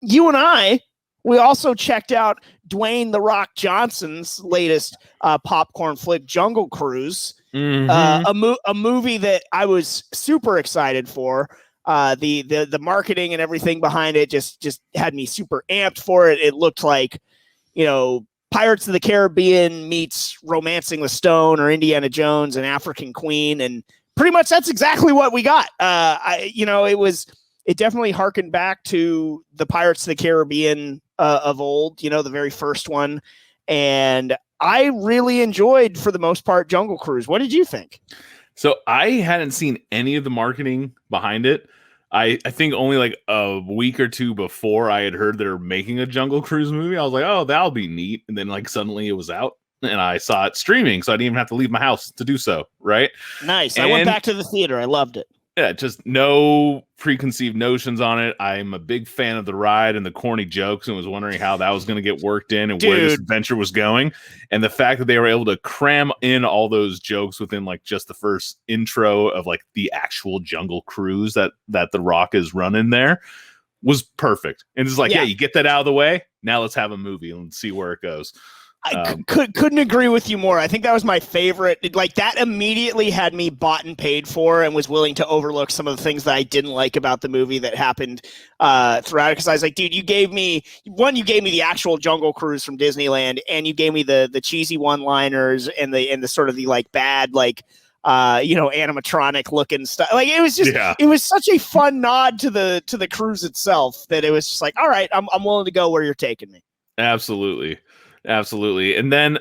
you and we also checked out Dwayne "The Rock" Johnson's latest popcorn flick, Jungle Cruise, a movie that I was super excited for. The marketing and everything behind it just had me super amped for it. It looked like, Pirates of the Caribbean meets Romancing the Stone or Indiana Jones and African Queen, and pretty much that's exactly what we got. It definitely harkened back to the Pirates of the Caribbean of old, the very first one, and I really enjoyed, for the most part, Jungle Cruise. What did you think? So I hadn't seen any of the marketing behind it. I think only like a week or two before I had heard they're making a Jungle Cruise movie. I was like, oh, that'll be neat. And then like suddenly it was out and I saw it streaming. So I didn't even have to leave my house to do so. Right. Nice. I went back to the theater. I loved it. Yeah, just no preconceived notions on it. I'm a big fan of the ride and the corny jokes and was wondering how that was going to get worked in and where this adventure was going. And the fact that they were able to cram in all those jokes within like just the first intro of like the actual Jungle Cruise that The Rock is running there was perfect. And it's like, yeah, you get that out of the way. Now let's have a movie and see where it goes. I couldn't agree with you more. I think that was my favorite. Like, that immediately had me bought and paid for and was willing to overlook some of the things that I didn't like about the movie that happened throughout it. Because I was like, dude, you gave me the actual Jungle Cruise from Disneyland, and you gave me the cheesy one-liners and the sort of the like bad animatronic looking stuff. Like, it was just it was such a fun nod to the cruise itself that it was just like, all right, I'm willing to go where you're taking me. Absolutely. And then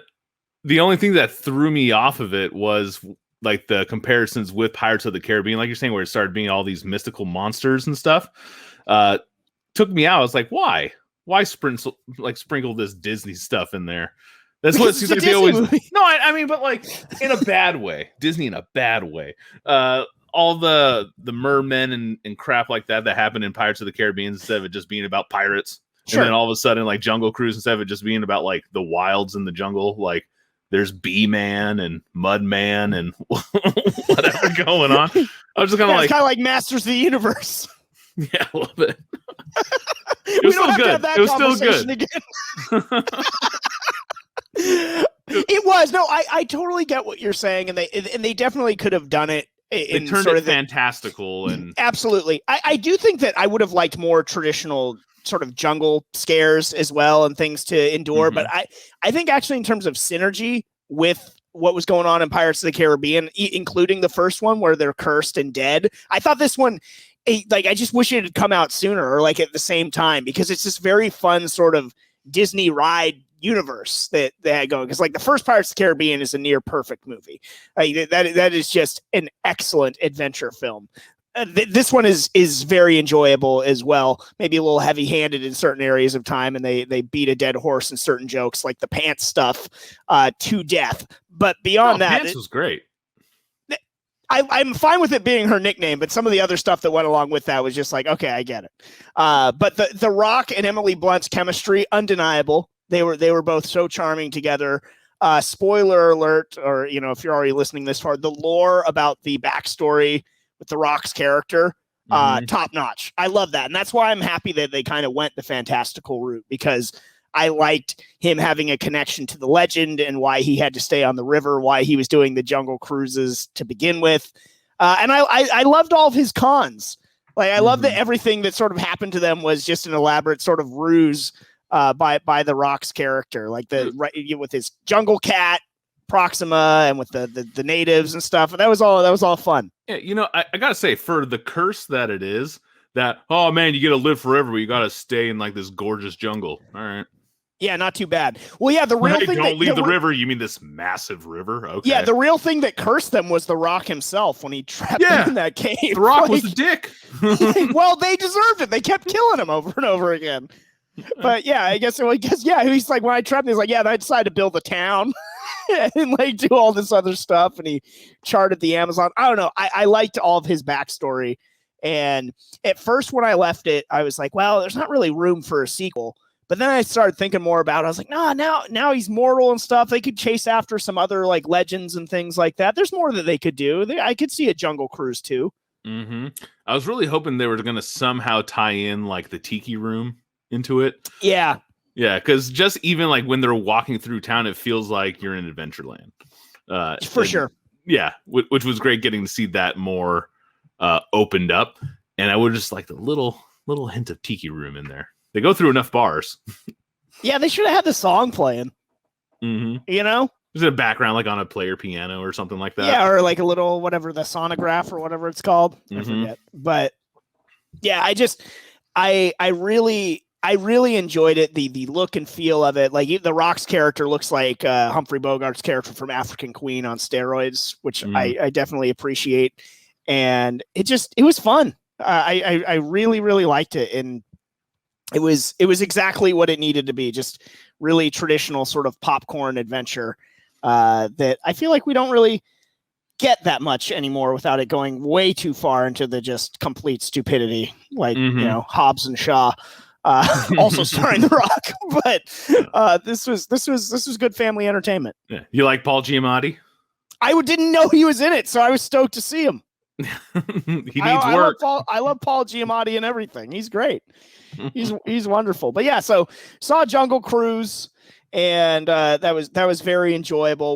the only thing that threw me off of it was like the comparisons with Pirates of the Caribbean, like you're saying, where it started being all these mystical monsters and stuff. Took me out. I was like, why sprinkle this Disney stuff in there? That's what it seems like they always. Movie. No, I mean, but like in a bad way. Disney in a bad way. All the mermen and crap like that happened in Pirates of the Caribbean instead of it just being about pirates. Sure. And then all of a sudden, like Jungle Cruise, instead of it just being about like the wilds in the jungle, like there's Bee Man and Mud Man and whatever going on. I was just kind of like Masters of the Universe. Yeah, a little bit. It was still good. It was still good. It was. No, I totally get what you're saying, and they definitely could have done it. It turned it fantastical and absolutely. I do think that I would have liked more traditional sort of jungle scares as well and things to endure. But I think actually in terms of synergy with what was going on in Pirates of the Caribbean, including the first one where they're cursed and dead, I thought this one, I just wish it had come out sooner or like at the same time, because it's this very fun sort of Disney ride universe that they had going. Because like the first Pirates of the Caribbean is a near perfect movie. That is just an excellent adventure film. This one is very enjoyable as well. Maybe a little heavy-handed in certain areas of time, and they beat a dead horse in certain jokes, like the pants stuff, to death. But beyond that, Pants was great. I'm fine with it being her nickname, but some of the other stuff that went along with that was just like, okay, I get it. But the Rock and Emily Blunt's chemistry, undeniable. They were both so charming together. Spoiler alert, or if you're already listening this far, the lore about the backstory with the Rock's character, top notch. I love that. And that's why I'm happy that they kind of went the fantastical route, because I liked him having a connection to the legend and why he had to stay on the river, why he was doing the jungle cruises to begin with. And I loved all of his cons. Like, I love that everything that sort of happened to them was just an elaborate sort of ruse by the Rock's character, like with his jungle cat, Proxima, and with the natives and stuff. And that was all fun. Yeah, I gotta say, for the curse that it is, that, oh man, you get to live forever, but you gotta stay in like this gorgeous jungle. All right. Yeah, not too bad. Well, yeah, the real thing don't leave the river. You mean this massive river? Okay. Yeah, the real thing that cursed them was the Rock himself when he trapped them in that cave. The Rock was a dick. Well, they deserved it. They kept killing him over and over again. But yeah, I guess he's like, when I trapped him, he's like, yeah, then I decided to build a town and like do all this other stuff, and he charted the Amazon. I don't know. I liked all of his backstory. And at first when I left it, I was like, well, there's not really room for a sequel. But then I started thinking more about it. I was like, no, now he's mortal and stuff. They could chase after some other like legends and things like that. There's more that they could do. I could see a Jungle Cruise too. I was really hoping they were going to somehow tie in like the Tiki Room into it. Yeah. Yeah, because just even like when they're walking through town, it feels like you're in Adventureland. For sure. Yeah, which was great getting to see that more opened up. And I would just like the little hint of Tiki Room in there. They go through enough bars. Yeah, they should have had the song playing. Mm-hmm. You know? Is it a background like on a player piano or something like that? Yeah, or like a little whatever, the sonograph or whatever it's called. I forget. But yeah, I really enjoyed it. The look and feel of it. Like the Rock's character looks like Humphrey Bogart's character from African Queen on steroids, which I definitely appreciate. And it was fun. I really, really liked it. And it was exactly what it needed to be. Just really traditional sort of popcorn adventure that I feel like we don't really get that much anymore without it going way too far into the just complete stupidity, like you know, Hobbs and Shaw, also starring The Rock. But this was good family entertainment. Yeah. You like Paul Giamatti? I didn't know he was in it, so I was stoked to see him. He needs work. I love Paul Giamatti and everything. He's great. He's wonderful. But yeah, so saw Jungle Cruise, and that was very enjoyable.